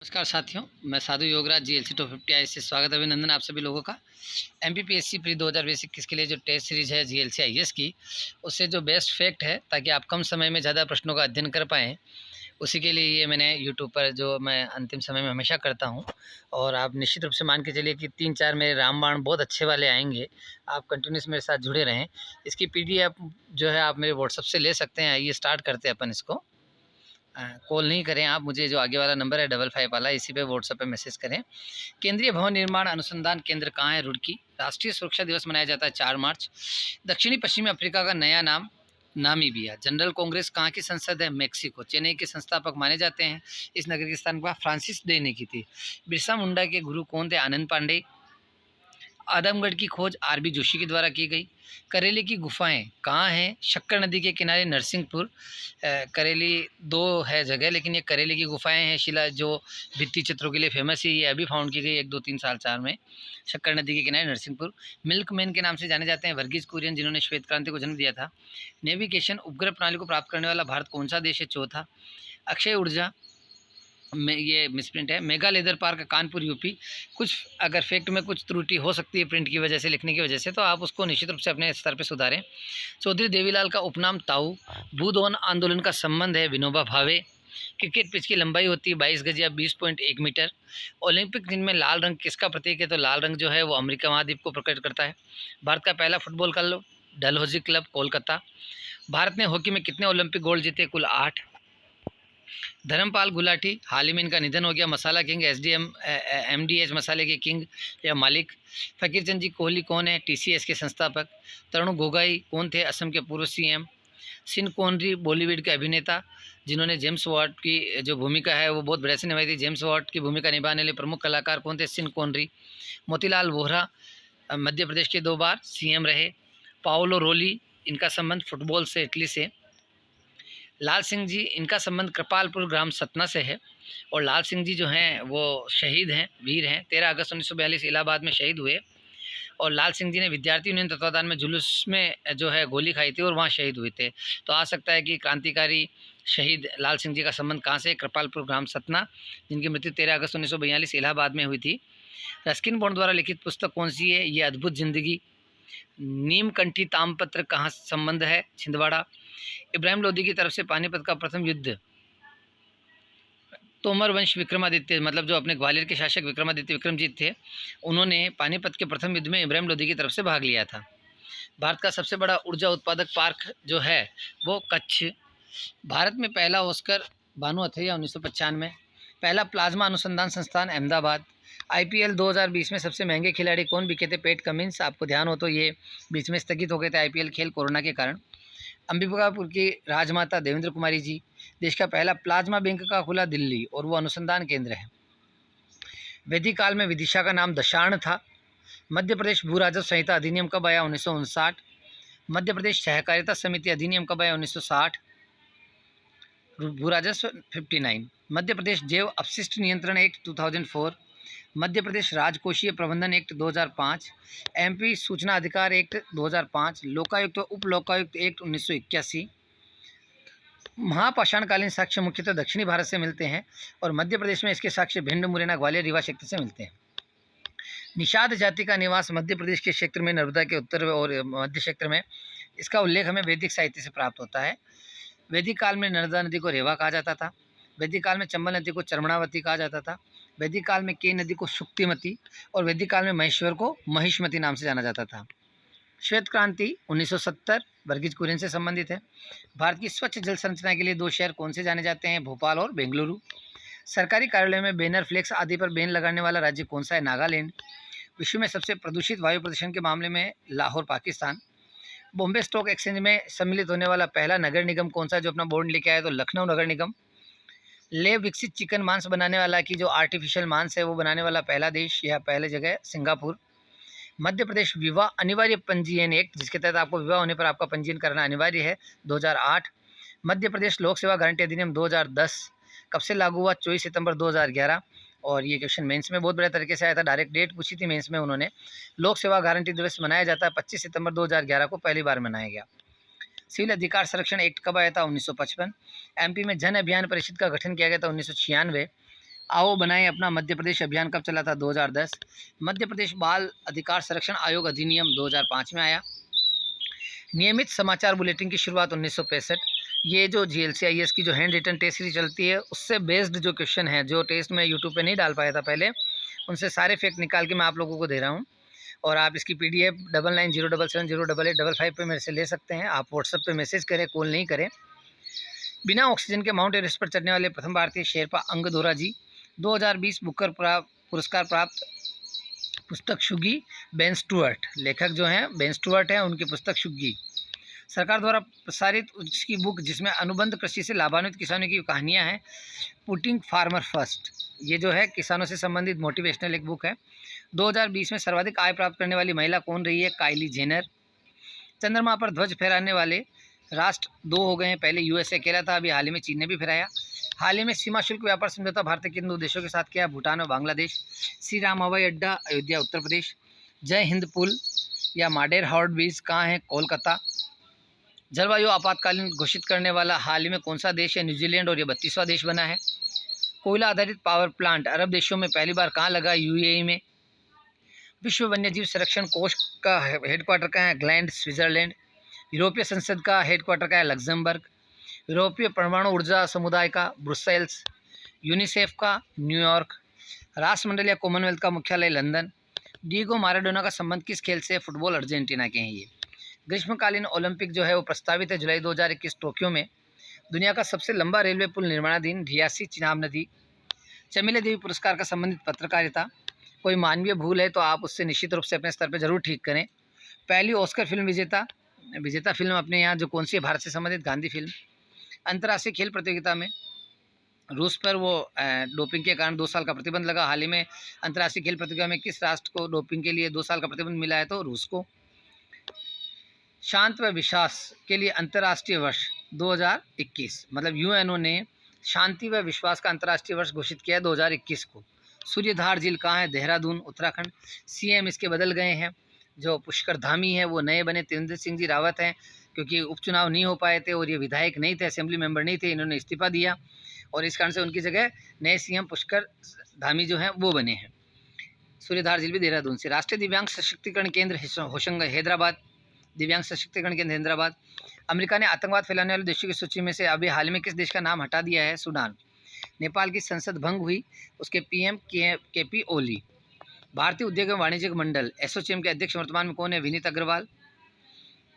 नमस्कार साथियों, मैं साधु योगराज जीएलसी 250 आई से स्वागत अभिनंदन आप सभी लोगों का। एमपीपीएससी प्री 2020-21 के लिए जो टेस्ट सीरीज है जीएलसी आईएएस की, उससे जो बेस्ट फैक्ट है ताकि आप कम समय में ज़्यादा प्रश्नों का अध्ययन कर पाएँ, उसी के लिए ये मैंने यूट्यूब पर जो मैं अंतिम समय में हमेशा करता हूँ। और आप निश्चित रूप से मान के चलिए कि 3-4 मेरे रामबाण बहुत अच्छे वाले आएंगे। आप कंटिन्यूस मेरे साथ जुड़े रहें। इसकी पीडीएफ जो है आप मेरे व्हाट्सएप से ले सकते हैं। आइए स्टार्ट करते हैं अपन इसको। कॉल नहीं करें आप मुझे, जो आगे वाला नंबर है 55 वाला, इसी पे व्हाट्सएप पे मैसेज करें। केंद्रीय भवन निर्माण अनुसंधान केंद्र कहाँ है? रुड़की। राष्ट्रीय सुरक्षा दिवस मनाया जाता है 4 मार्च। दक्षिणी पश्चिमी अफ्रीका का नया नाम नामीबिया। जनरल कांग्रेस कहाँ की संसद है? मेक्सिको। चेन्नई के संस्थापक माने जाते हैं। इस नगर की स्थापना फ्रांसिस डे की थी। बिरसा मुंडा के गुरु कौन थे? आनंद पांडे। आदमगढ़ की खोज आरबी जोशी के द्वारा की गई। करेली की गुफाएं कहाँ हैं? शक्कर नदी के किनारे नरसिंहपुर। करेली दो है जगह, लेकिन ये करेली की गुफाएं हैं शिला जो भित्ति चित्रों के लिए फेमस है। ये अभी फाउंड की गई 1-2-3 साल 4 में। शक्कर नदी के किनारे नरसिंहपुर। मिल्कमैन के नाम से जाने जाते हैं वर्गीज कुरियन, जिन्होंने श्वेत क्रांति को जन्म दिया था। नेविगेशन उपग्रह प्रणाली को प्राप्त करने वाला भारत कौन सा देश है? चौथा। अक्षय ऊर्जा में ये मिसप्रिंट है। Mega leather park Kanpur UP. कुछ अगर फैक्ट में कुछ त्रुटि हो सकती है प्रिंट की वजह से, लिखने की वजह से, तो आप उसको निश्चित रूप से अपने स्तर पे सुधारें। चौधरी देवीलाल का उपनाम ताऊ। भूदान आंदोलन का संबंध है विनोबा भावे। क्रिकेट पिच की लंबाई होती है 22 गज या 20.1 मीटर। ओलंपिक दिन में लाल रंग किसका प्रतीक है? तो लाल रंग जो है वो अमेरिका महाद्वीप को प्रकट करता है। भारत का पहला football club Dalhousie club Kolkata. Bharat ने हॉकी में कितने ओलंपिक गोल्ड जीते? कुल 8। धर्मपाल गुलाटी, हाल ही में इनका निधन हो गया। मसाला किंग, एमडीएच मसाले के किंग या मालिक। फकीरचंद जी कोहली कौन है? टीसीएस के संस्थापक। तरुण गोगोई कौन थे? असम के पूर्व सीएम। सिन कोनरी बॉलीवुड के अभिनेता जिन्होंने जेम्स वॉट की जो भूमिका है वो बहुत बढ़िया से निभाई थी। जेम्स वॉट की भूमिका निभाने वाले प्रमुख कलाकार कौन थे? सिन कोनरी। मोतीलाल वोहरा मध्य प्रदेश के 2 बार सीएम रहे। पाओलो रोली, इनका संबंध फुटबॉल से, इटली से। लाल सिंह जी, इनका संबंध कृपालपुर ग्राम सतना से है। और लाल सिंह जी जो हैं वो शहीद हैं, वीर हैं। 13 अगस्त 1942 इलाहाबाद में शहीद हुए। और लाल सिंह जी ने विद्यार्थी यूनियन तत्वाधान में जुलूस में जो है गोली खाई थी और वहाँ शहीद हुए थे। तो आ सकता है कि क्रांतिकारी शहीद लाल सिंह जी का संबंध कहाँ से? कृपालपुर ग्राम सतना, जिनकी मृत्यु 13 अगस्त 1942 इलाहाबाद में हुई थी। रस्किन बॉन्ड द्वारा लिखित पुस्तक कौन सी है? ये अद्भुत जिंदगी। नीमकंठी ताम्रपत्र कहाँ संबंध है? छिंदवाड़ा। इब्राहिम लोदी की तरफ से पानीपत का प्रथम युद्ध तोमर वंश विक्रमादित्य, मतलब जो अपने ग्वालियर के शासक विक्रमादित्य विक्रमजीत थे, उन्होंने पानीपत के प्रथम युद्ध में इब्राहिम लोदी की तरफ से भाग लिया था। भारत का सबसे बड़ा ऊर्जा उत्पादक पार्क जो है वो कच्छ। भारत में पहला ऑस्कर भानु अथैया 1995। पहला प्लाज्मा अनुसंधान संस्थान अहमदाबाद। आईपीएल 2020 में सबसे महंगे खिलाड़ी कौन बिके थे? PAT Cummins. आपको ध्यान हो तो ये बीच में स्थगित हो गए थे आईपीएल खेल कोरोना के कारण। अंबिकापुर की राजमाता देवेंद्र कुमारी जी। देश का पहला प्लाज्मा बैंक का खुला दिल्ली, और वो अनुसंधान केंद्र है। वैदिक काल में विदिशा का नाम दशार्ण था। मध्य प्रदेश भू राजस्व संहिता अधिनियम कब आया? 1959। मध्य प्रदेश सहकारिता समिति अधिनियम कब आया? 1960। भू राजस्व 59। मध्य प्रदेश जैव अपशिष्ट नियंत्रण एक्ट 2004। मध्य प्रदेश राजकोषीय प्रबंधन एक्ट 2005। एमपी सूचना अधिकार एक्ट 2005। लोकायुक्त व उप लोकायुक्त एक्ट 1981। महापाषाणकालीन साक्ष्य मुख्यतः दक्षिणी भारत से मिलते हैं, और मध्य प्रदेश में इसके साक्ष्य भिंड, मुरैना, ग्वालियर, रीवा क्षेत्र से मिलते हैं। निषाद जाति का निवास मध्य प्रदेश के क्षेत्र में, नर्मदा के उत्तर और मध्य क्षेत्र में। इसका उल्लेख हमें वैदिक साहित्य से प्राप्त होता है। वैदिक काल में नर्मदा नदी को रेवा कहा जाता था। वैदिक काल में चंबल नदी को चरमणावती कहा जाता था। वैदिक काल में के नदी को शुक्तिमती, और वैदिक काल में महेश्वर को महिष्मती नाम से जाना जाता था। श्वेत क्रांति 1970 वर्गीज कुरियन से संबंधित है। भारत की स्वच्छ जल संरचना के लिए 2 शहर कौन से जाने जाते हैं? भोपाल और बेंगलुरु। सरकारी कार्यालय में बैनर, फ्लेक्स आदि पर बैन लगाने वाला राज्य कौन सा है? नागालैंड। विश्व में सबसे प्रदूषित वायु प्रदूषण के मामले में लाहौर, पाकिस्तान। बॉम्बे स्टॉक एक्सचेंज में सम्मिलित होने वाला पहला नगर निगम कौन सा है जो अपना बोर्ड लेके आया? तो लखनऊ नगर निगम। लेब विकसित चिकन मांस बनाने वाला की जो आर्टिफिशियल मांस है वो बनाने वाला पहला देश या पहले जगह सिंगापुर। मध्य प्रदेश विवाह अनिवार्य पंजीयन एक्ट, जिसके तहत आपको विवाह होने पर आपका पंजीयन करना अनिवार्य है, 2008। मध्य प्रदेश लोक सेवा गारंटी अधिनियम 2010 कब से लागू हुआ? 24 सितंबर 2011। और ये क्वेश्चन मेंस में बहुत बड़े तरीके से आया था, डायरेक्ट डेट पूछी थी मेंस में उन्होंने। लोक सेवा गारंटी दिवस मनाया जाता है 25 सितंबर 2011 को पहली बार मनाया गया। सिविल अधिकार संरक्षण एक्ट कब आया था? 1955। एमपी में जन अभियान परिषद का गठन किया गया था 1996। आओ बनाएं अपना मध्य प्रदेश अभियान कब चला था? 2010। मध्य प्रदेश बाल अधिकार संरक्षण आयोग अधिनियम 2005 में आया। नियमित समाचार बुलेटिन की शुरुआत 1965। ये जो GLCIS की जो हैंड रिटन टेस्ट सीरीज चलती है उससे बेस्ड जो क्वेश्चन है, जो टेस्ट में यूट्यूब पे नहीं डाल पाया था पहले, उनसे सारे फैक्ट निकाल के मैं आप लोगों को दे रहा हूँ। और आप इसकी PDF 9907708855 पे मेरे से ले सकते हैं। आप व्हाट्सएप पे मैसेज करें, कॉल नहीं करें। बिना ऑक्सीजन के माउंट एवरेस्ट पर चढ़ने वाले प्रथम भारतीय शेरपा अंगदोरा जी। 2020 बुकर पुरस्कार प्राप्त पुस्तक शुगी बेन स्टुअर्ट, लेखक जो हैं बेन स्टुअर्ट हैं, उनकी पुस्तक शुगी। सरकार द्वारा प्रसारित उसकी बुक जिसमें अनुबंध कृषि से लाभान्वित किसानों की कहानियां हैं, पुटिंग फार्मर फर्स्ट, ये जो है किसानों से संबंधित मोटिवेशनल एक बुक है। 2020 में सर्वाधिक आय प्राप्त करने वाली महिला कौन रही है? Kylie Jenner. चंद्रमा पर ध्वज फहराने वाले राष्ट्र 2 हो गए हैं, पहले USA अकेला था, अभी हाल ही में चीन ने भी फहराया। हाल ही में सीमा शुल्क व्यापार समझौता भारत के किन 2 देशों के साथ किया? भूटान और बांग्लादेश। श्री राम हवाई अड्डा अयोध्या उत्तर प्रदेश। जय हिंद पुल या माडेर हार्ड ब्रिज कहाँ है? कोलकाता। जलवायु आपातकालीन घोषित करने वाला हाल ही में कौन सा देश है? न्यूजीलैंड, और ये 32वां देश बना है। कोयला आधारित पावर प्लांट अरब देशों में पहली बार कहाँ लगा? UAE में। विश्व वन्यजीव संरक्षण कोष का हेडक्वार्टर कहाँ है? Gland, Switzerland. यूरोपीय संसद का हेडक्वार्टर का है? लग्जमबर्ग। यूरोपीय परमाणु ऊर्जा समुदाय का? ब्रुसेल्स। यूनिसेफ का? न्यूयॉर्क। राष्ट्रमंडल या कॉमनवेल्थ का मुख्यालय? लंदन। डिएगो माराडोना का संबंध किस खेल से? फुटबॉल, अर्जेंटीना के हैं ये। ग्रीष्मकालीन ओलंपिक जो है वो प्रस्तावित है जुलाई 2021 टोक्यो में। दुनिया का सबसे लंबा रेलवे पुल निर्माणाधीन, रियासी चिनाब नदी। चमेली देवी पुरस्कार का संबंधित पत्रकारिता। कोई मानवीय भूल है तो आप उससे निश्चित रूप से अपने स्तर पर जरूर ठीक करें। पहली ऑस्कर फिल्म विजेता फिल्म अपने यहाँ जो कौन सी है? भारत से संबंधित गांधी फिल्म। अंतर्राष्ट्रीय खेल प्रतियोगिता में रूस पर वो डोपिंग के कारण 2 साल का प्रतिबंध लगा। हाल ही में अंतर्राष्ट्रीय खेल प्रतियोगिता में किस राष्ट्र को डोपिंग के लिए 2 साल का प्रतिबंध मिला है? तो रूस को। शांत व विश्वास के लिए अंतर्राष्ट्रीय वर्ष 2021, मतलब UNO ने शांति व विश्वास का अंतर्राष्ट्रीय वर्ष घोषित किया है 2021 को। सूर्यधार झील कहाँ है? देहरादून, उत्तराखंड। CM इसके बदल गए हैं, जो पुष्कर धामी है वो नए बने त्रिवेंद्र सिंह जी रावत हैं, क्योंकि उपचुनाव नहीं हो पाए थे और ये विधायक नहीं थे, असेंबली मेंबर नहीं थे, इन्होंने इस्तीफा दिया और इस कारण से उनकी जगह नए CM पुष्कर धामी जो हैं वो बने हैं। सूर्यधार झील भी देहरादून से। राष्ट्रीय दिव्यांग सशक्तिकरण केंद्र होशंग हैदराबाद, दिव्यांग सशक्तिकरण केंद्र हैदराबाद। अमेरिका ने आतंकवाद फैलाने वाले देशों की सूची में से अभी हाल में किस देश का नाम हटा दिया है? सूडान। नेपाल की संसद भंग हुई, उसके PM KP ओली। भारतीय उद्योग एवं वाणिज्यिक मंडल एसोचैम के अध्यक्ष वर्तमान में कौन है? विनीत अग्रवाल।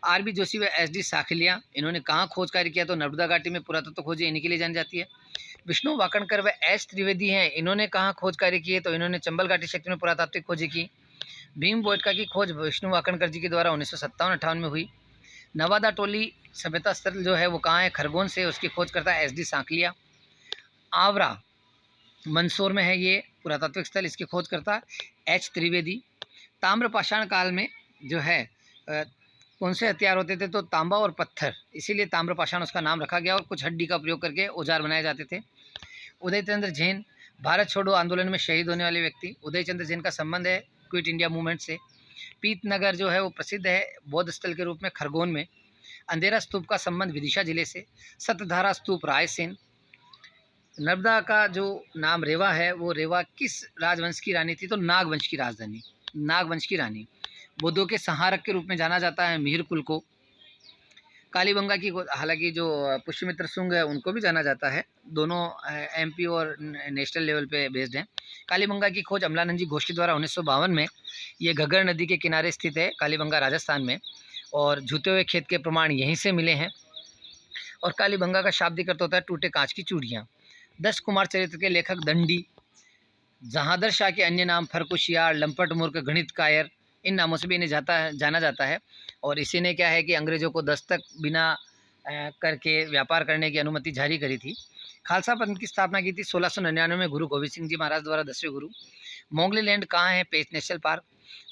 RB जोशी व SD साखलिया, इन्होंने कहाँ खोज कार्य किया? तो नर्मदा घाटी में पुरातत्व खोजें इन्हीं के लिए जानी जाती है। विष्णु वाकणकर व S त्रिवेदी हैं, इन्होंने कहाँ खोज कार्य किए? तो इन्होंने चंबल घाटी क्षेत्र में पुरातात्विक खोजें की। भीम बोटका की खोज विष्णु वाकणकर जी के द्वारा 1957-58 में हुई। नवादा टोली सभ्यता स्थल जो है वो कहाँ है? खरगोन से, उसकी खोज करता है SD साखलिया। आवरा मंदसौर में है ये पुरातात्विक स्थल, इसकी खोज करता है H त्रिवेदी। ताम्रपाषाण काल में जो है कौन से हथियार होते थे? तो तांबा और पत्थर, इसीलिए ताम्रपाषाण उसका नाम रखा गया और कुछ हड्डी का प्रयोग करके औजार बनाए जाते थे। उदय चंद्र जैन, भारत छोड़ो आंदोलन में शहीद होने वाले व्यक्ति। उदय चंद्र जैन का संबंध है क्विट इंडिया मूवमेंट से। पीतनगर जो है वो प्रसिद्ध है बौद्ध स्थल के रूप में खरगोन में। अंधेरा स्तूप का संबंध विदिशा जिले से। सतधारा स्तूप रायसेन। नर्मदा का जो नाम रेवा है वो रेवा किस राजवंश की रानी थी? तो नागवंश की राजधानी, नागवंश की रानी। बौद्धों के संहारक के रूप में जाना जाता है मिहिर कुल को। कालीबंगा की, हालांकि जो पुष्यमित्र शुंग है उनको भी जाना जाता है, दोनों MP और नेशनल लेवल पे बेस्ड हैं। कालीबंगा की खोज अमलानंद जी घोष के द्वारा 1952 में, ये घग्गर नदी के किनारे स्थित है कालीबंगा राजस्थान में, और झुके हुए खेत के प्रमाण यहीं से मिले हैं। और कालीबंगा का शाब्दिक अर्थ होता है टूटे कांच की चूड़ियाँ। 10 कुमार चरित्र के लेखक दंडी। जहांदर शाह के अन्य नाम फरकुशियार, लंपट मूर्ख, गणित कायर, इन नामों से भी इन्हें जाना जाता है। और इसी ने क्या है कि अंग्रेज़ों को दस्तक बिना करके व्यापार करने की अनुमति जारी करी थी। खालसा पंथ की स्थापना की थी 1699 में गुरु गोविंद सिंह जी महाराज द्वारा, 10वें गुरु। मोंगली लैंड कहाँ है? पेंच नेशनल पार्क।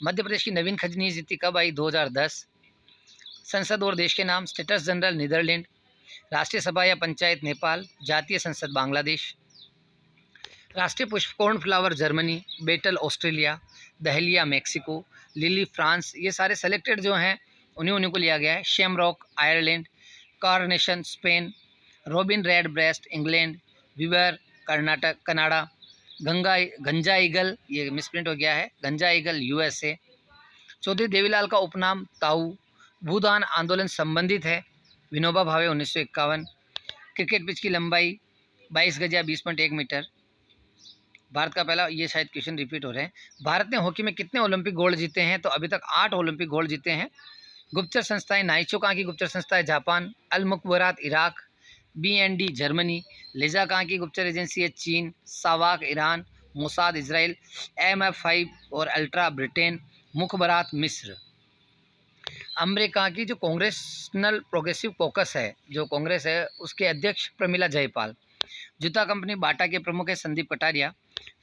मध्य प्रदेश की नवीन खजनी नीति कब आई? 2010। संसद और देश के नाम। States General Netherlands. राष्ट्रीय सभा या पंचायत नेपाल। जातीय संसद बांग्लादेश। राष्ट्रीय पुष्प कॉर्नफ्लावर जर्मनी। बेटल Australia. Dahlia Mexico. Lily France. ये सारे सेलेक्टेड जो हैं उन्हीं को लिया गया है। Shamrock Ireland. Carnation Spain. Robin red breast England. Beaver Karnataka Canada. गंजा ईगल, ये मिसप्रिंट हो गया है, गंजा ईगल USA। चौधरी देवीलाल का उपनाम ताऊ। भूदान आंदोलन संबंधित है, विनोबा भावे 1951। क्रिकेट पिच की लंबाई 22 गज या 20.1 मीटर। भारत का पहला, ये शायद क्वेश्चन रिपीट हो रहे हैं। भारत ने हॉकी में कितने ओलंपिक गोल्ड जीते हैं? तो अभी तक 8 ओलंपिक गोल्ड जीते हैं। गुप्तचर संस्थाएं, नाइचो कहाँ की गुप्तचर संस्था है? जापान। अल मुखबरात इराक। BND Germany. लेजा कहाँ की गुप्तचर एजेंसी है? चीन। SAVAK Iran. Mossad Israel. MI5 और अल्ट्रा ब्रिटेन। मुखबरात मिस्र। अमेरिका की जो कांग्रेसनल प्रोग्रेसिव कॉकस है, जो कांग्रेस है, उसके अध्यक्ष प्रमिला जयपाल। जूता कंपनी बाटा के प्रमुख है संदीप कटारिया।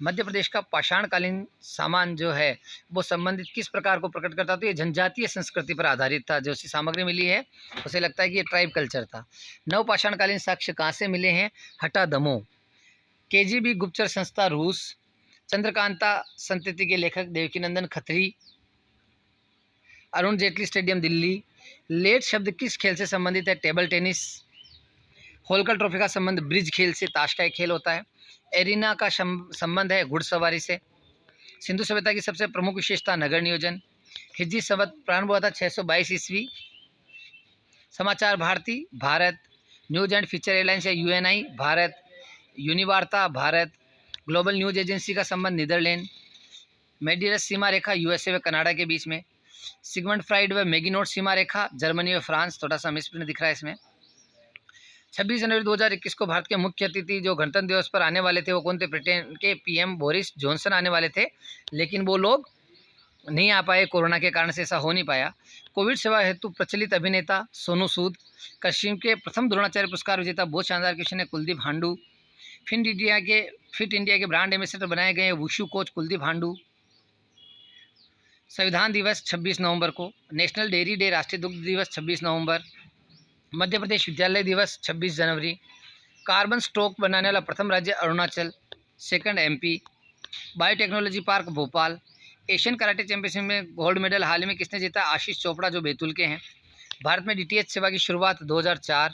मध्य प्रदेश का पाषाणकालीन सामान जो है वो संबंधित किस प्रकार को प्रकट करता? तो ये जनजातीय संस्कृति पर आधारित था। जो सी सामग्री मिली है उसे लगता है कि ये ट्राइब कल्चर था। नव पाषाणकालीन साक्ष्य कहाँ से मिले हैं? हटा दमोह। KGB गुप्तचर संस्था रूस। चंद्रकांता संतति के लेखक देवकीनंदन खत्री। अरुण जेटली स्टेडियम दिल्ली। लेट शब्द किस खेल से संबंधित है? Table tennis. होलकर ट्रॉफी का संबंध ब्रिज खेल से, ताश का एक खेल होता है। एरिना का संबंध है घुड़सवारी से। सिंधु सभ्यता की सबसे प्रमुख विशेषता नगर नियोजन। हिज्जी संवत प्रारंभ हुआ था 622 ईस्वी। Samachar Bharati Bharat. News and feature airlines या UNI Bharat. Univarta Bharat. Global news agency का संबंध नीदरलैंड। मेडिरस सीमा रेखा USA व कनाडा के बीच में। सिगमंड फ्राइड व मैगिनोट सीमा रेखा जर्मनी व फ्रांस। थोड़ा सा मिसप्रिंट दिख रहा है इसमें। 26 जनवरी 2021 को भारत के मुख्य अतिथि जो गणतंत्र दिवस पर आने वाले थे वो कौन थे? ब्रिटेन के PM बोरिस जॉनसन आने वाले थे, लेकिन वो लोग नहीं आ पाए, कोरोना के कारण से ऐसा हो नहीं पाया। कोविड सेवा हेतु प्रचलित अभिनेता सोनू सूद। कश्मीर के प्रथम द्रोणाचार्य पुरस्कार विजेता, बहुत शानदार क्वेश्चन है, कुलदीप हांडू। फिट इंडिया के ब्रांड एम्बेसडर बनाए गए वुशु कोच कुलदीप हांडू। संविधान दिवस 26 नवंबर को। नेशनल डेयरी डे, राष्ट्रीय दुग्ध दिवस 26 नवंबर। मध्य प्रदेश विद्यालय दिवस 26 जनवरी। कार्बन स्टोक बनाने वाला प्रथम राज्य Arunachal, second MP। Biotechnology park Bhopal. Asian karate championship में गोल्ड मेडल हाल में किसने जीता? आशीष चोपड़ा, जो बैतूल के हैं। भारत में DTH सेवा की शुरुआत 2004।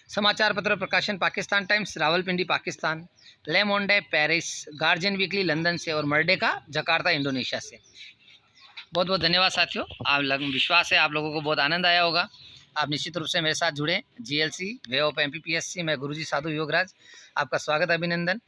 समाचार पत्र प्रकाशन Pakistan times Rawalpindi Pakistan. Le Monde Paris. Guardian Weekly London से और मर्डेका जकार्ता इंडोनेशिया से। बहुत बहुत धन्यवाद साथियों। विश्वास है आप लोगों को बहुत आनंद आया होगा। आप निश्चित रूप से मेरे साथ जुड़ें। GLC वे ऑफ MPPSC, मैं गुरुजी साधु योगराज, आपका स्वागत, अभिनंदन।